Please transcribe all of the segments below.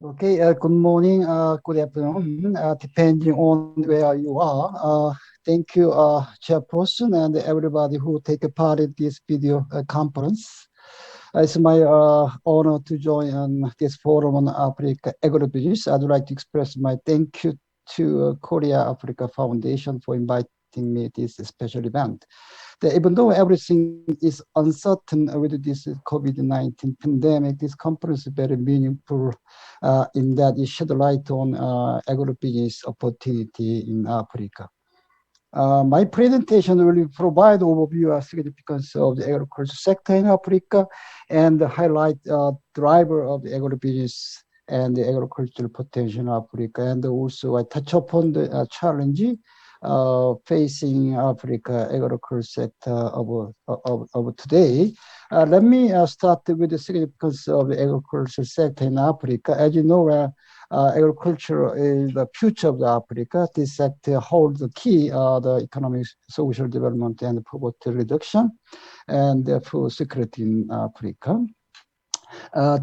Okay, good morning, good afternoon, depending on where you are. Thank you, Chairperson, and everybody who take a part in this video conference. It's my honor to join this forum on Africa agribusiness. I'd like to express my thank you to Korea Africa Foundation for inviting me to this special event. Even though everything is uncertain with this COVID-19 pandemic, this conference is very meaningful in that it shed light on agribusiness opportunity in Africa. My presentation will provide overview of significance of the agriculture sector in Africa and highlight driver of the agribusiness and the agricultural potential in Africa. And also I touch upon the challenge facing Africa agriculture sector of today. Let me start with the significance of the agriculture sector in Africa. As you know, agriculture is the future of Africa. This sector holds the key, the economic, social development, and poverty reduction, and food security in Africa.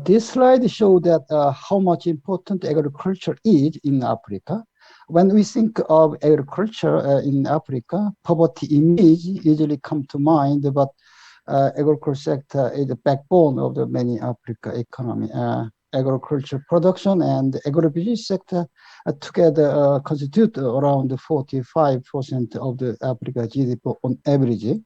This slide shows that how much important agriculture is in Africa. When we think of agriculture in Africa, poverty image usually come to mind, but agriculture sector is the backbone of the many Africa economy. Agriculture production and agribusiness sector together constitute around 45% of the Africa GDP on average.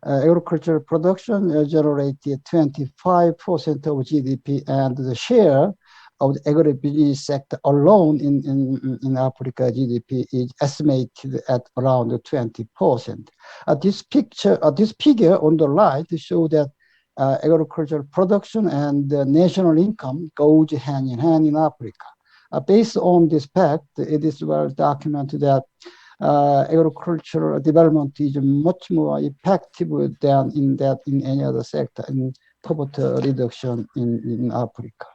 Agricultural production generated 25% of GDP, and the share of the agribusiness sector alone in Africa GDP is estimated at around 20%. This figure on the right shows that agricultural production and national income goes hand in hand in Africa. Based on this fact, it is well documented that agricultural development is much more effective than in any other sector in poverty reduction in Africa.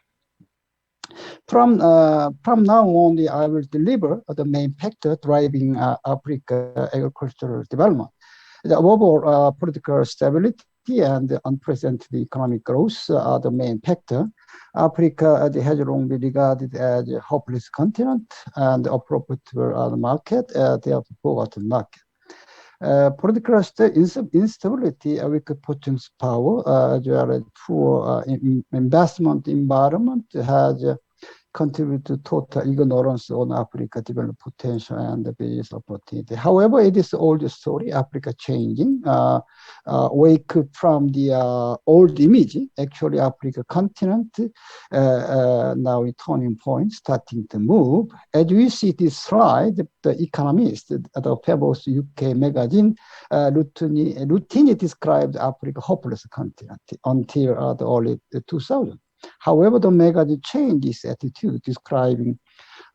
From now on, I will deliver the main factor driving Africa agricultural development. The overall political stability and unprecedented economic growth are the main factor. Africa has long been regarded as a hopeless continent and a profitable market, therefore forgotten market. Political instability, weak purchasing power, as well as poor investment environment has contribute to total ignorance on Africa development potential and the business opportunity. However, it is old story, Africa changing, wake up from the old image. Actually, Africa continent now a turning point, starting to move. As we see this slide, the Economist, the famous UK magazine, routinely described Africa hopeless continent until the early 2000s. However, the magazine changed its attitude, describing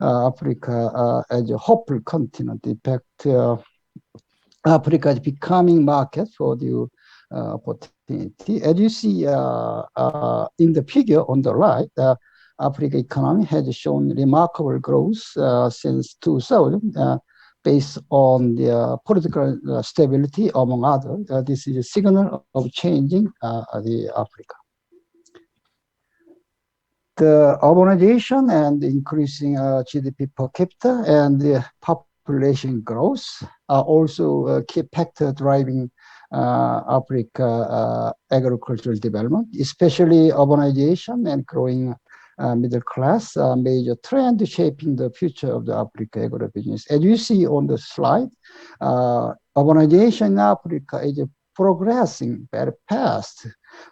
Africa as a hopeful continent. In fact, Africa is becoming market for the opportunity. As you see in the figure on the right, Africa economy has shown remarkable growth since 2000, based on the political stability, among others. This is a signal of changing the Africa. The urbanization and increasing GDP per capita and the population growth are also key factors driving Africa agricultural development, especially urbanization and growing middle class, major trend shaping the future of the Africa agribusiness. As you see on the slide, urbanization in Africa is progressing very fast.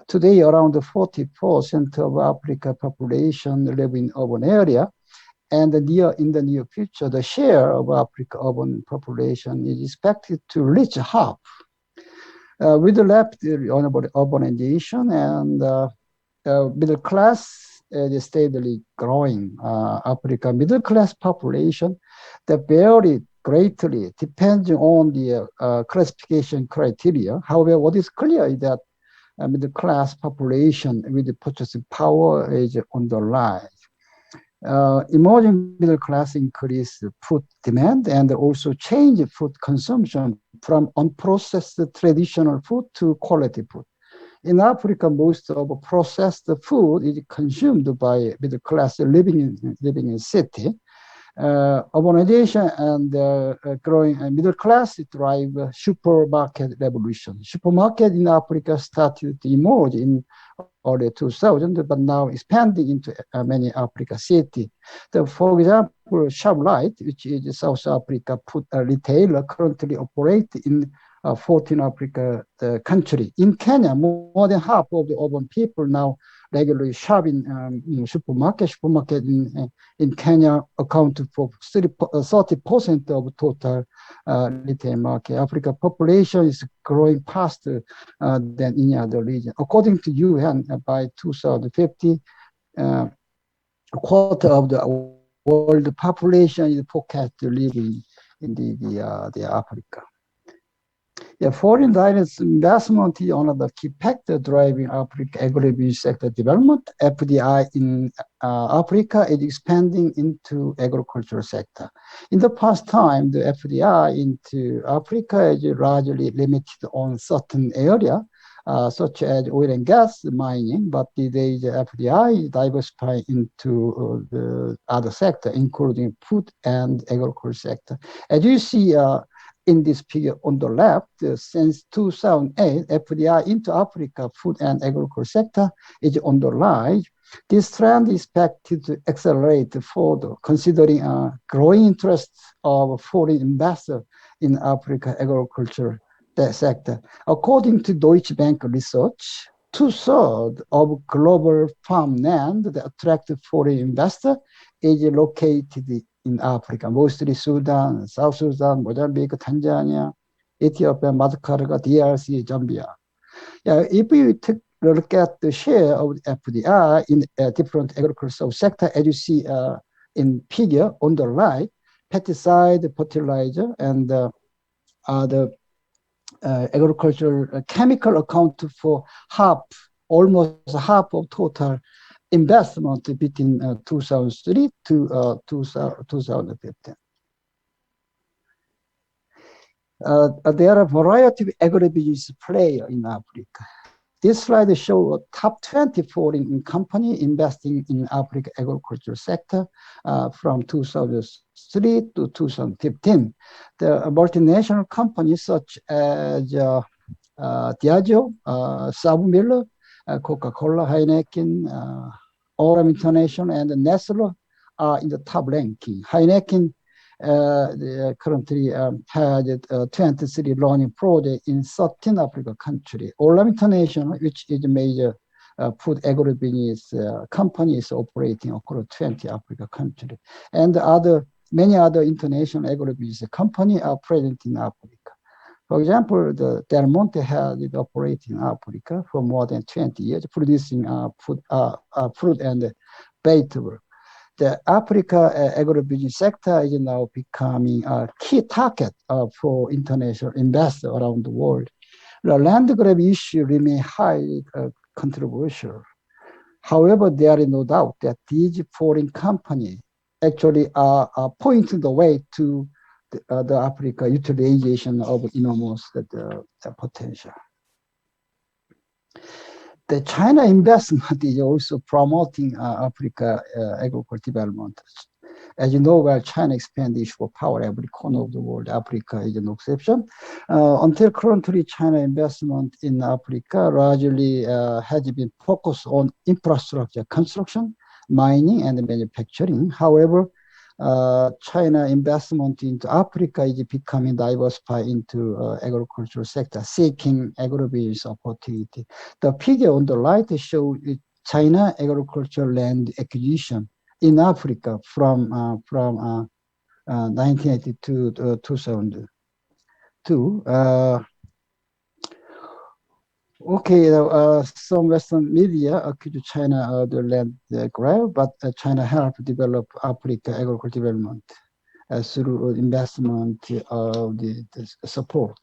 Today, around 40% of Africa population live in urban area, and in the near future, the share of Africa urban population is expected to reach half. With the left urbanization and middle class is steadily growing. Africa middle class population that vary greatly depending on the classification criteria. However, what is clear is that middle class population with the purchasing power is on the rise. Emerging middle class increase food demand and also change food consumption from unprocessed traditional food to quality food. In Africa, most of processed food is consumed by middle class living in city. Urbanization and growing middle class drive supermarket revolution. Supermarket in Africa started to emerge in early 2000, but now expanding into many Africa cities. For example, ShopRite, which is a South Africa food retailer, currently operates in 14 Africa countries. In Kenya, more than half of the urban people now regularly shop in supermarket. Supermarket in Kenya account for 30% of total retail market. Africa population is growing faster than any other region. According to UN, by 2050, a quarter of the world population is forecast to live in the Africa. Yeah, foreign direct investment is another key factor driving Africa agribusiness sector development. FDI in Africa is expanding into agricultural sector. In the past time, the FDI into Africa is largely limited on certain area, such as oil and gas mining, but today the FDI diversify into the other sector, including food and agricultural sector. As you see in this figure on the left, since 2008, FDI into Africa food and agriculture sector is on the rise. This trend is expected to accelerate further, considering a growing interest of foreign investors in Africa agriculture sector. According to Deutsche Bank research, 2/3 of global farmland that attract foreign investors is located in Africa, mostly Sudan, South Sudan, Mozambique, Tanzania, Ethiopia, Madagascar, DRC, Zambia. Yeah, if you look at the share of FDI in different agricultural sector, as you see in figure on the right, pesticide, fertilizer, and the agricultural chemical account for almost half of total investment between 2003 to 2015. There are a variety of agribusiness players in Africa. This slide shows a top 20 foreign company investing in Africa agriculture sector from 2003 to 2015. The multinational companies such as Diageo, Sabmiller, Coca-Cola, Heineken, Oram International, and Nestle are in the top ranking. Heineken currently had 23 learning projects in 13 African countries. Oram International, which is a major food agribusiness company, is operating across 20 African countries. And many other international agribusiness companies are present in Africa. For example, the Del Monte has been operating in Africa for more than 20 years, producing fruit and vegetable. The Africa agribusiness sector is now becoming a key target for international investors around the world. The land grab issue remains highly controversial. However, there is no doubt that these foreign companies actually are pointing the way to the Africa utilization of enormous potential. The China investment is also promoting Africa agricultural development. As you know, while China expands its power every corner of the world, Africa is no exception. Until currently, China investment in Africa largely has been focused on infrastructure construction, mining, and manufacturing. However, China investment into Africa is becoming diversified into agricultural sector, seeking agribusiness opportunity. The figure on the right shows China agricultural land acquisition in Africa from 1982 to 2002. Some Western media accuse China the land grab, but China helped develop Africa agricultural development through investment of the support.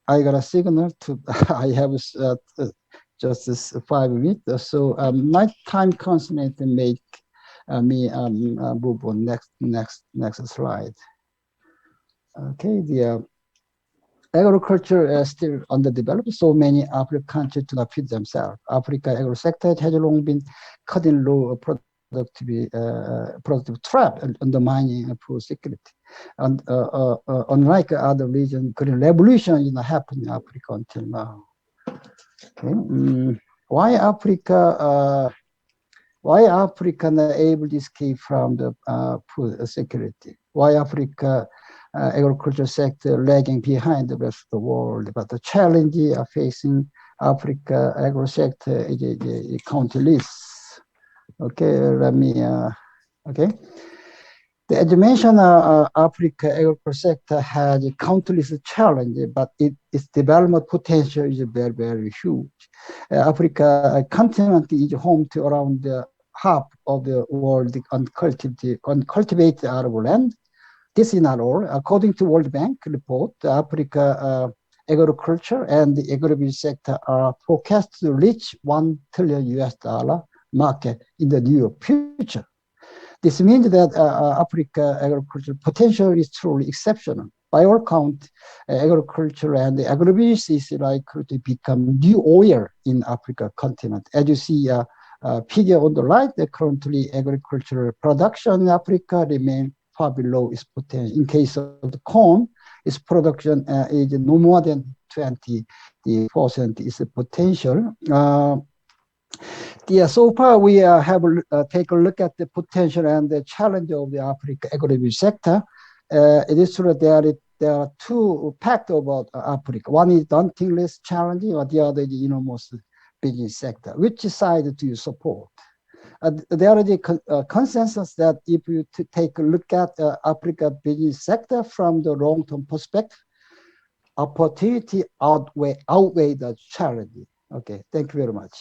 I got a signal to. I have just 5 minutes, so my time constraint make me move on next slide. agriculture is still underdeveloped. So many African countries do not feed themselves. Africa agro sector has long been caught in low productive trap and undermining food security. And unlike other regions, green revolution is not happening in Africa until now. Okay. Why Africa not able to escape from the food security? Why Africa agriculture sector lagging behind the rest of the world? But the challenges are facing Africa agro sector is countless. Okay, let me. Okay. As you mentioned, Africa agriculture sector has countless challenges, but its development potential is very, very huge. Africa continent is home to around half of the world uncultivated arable land. This is not all. According to World Bank report, Africa agriculture and the agribusiness sector are forecast to reach $1 trillion market in the near future. This means that Africa agriculture potential is truly exceptional. By all count, agriculture and the agribusiness is likely to become new oil in Africa continent. As you see a figure on the right, currently agricultural production in Africa remains far below its potential. In case of the corn, its production is no more than 20% is the potential. So far we have take a look at the potential and the challenge of the Africa agribusiness sector. It is true that there are two facts about Africa. One is dauntingless challenging, or the other is enormous business sector. Which side do you support? There is a consensus that if you take a look at Africa business sector from the long-term perspective, opportunity outweigh the challenge. Okay, thank you very much.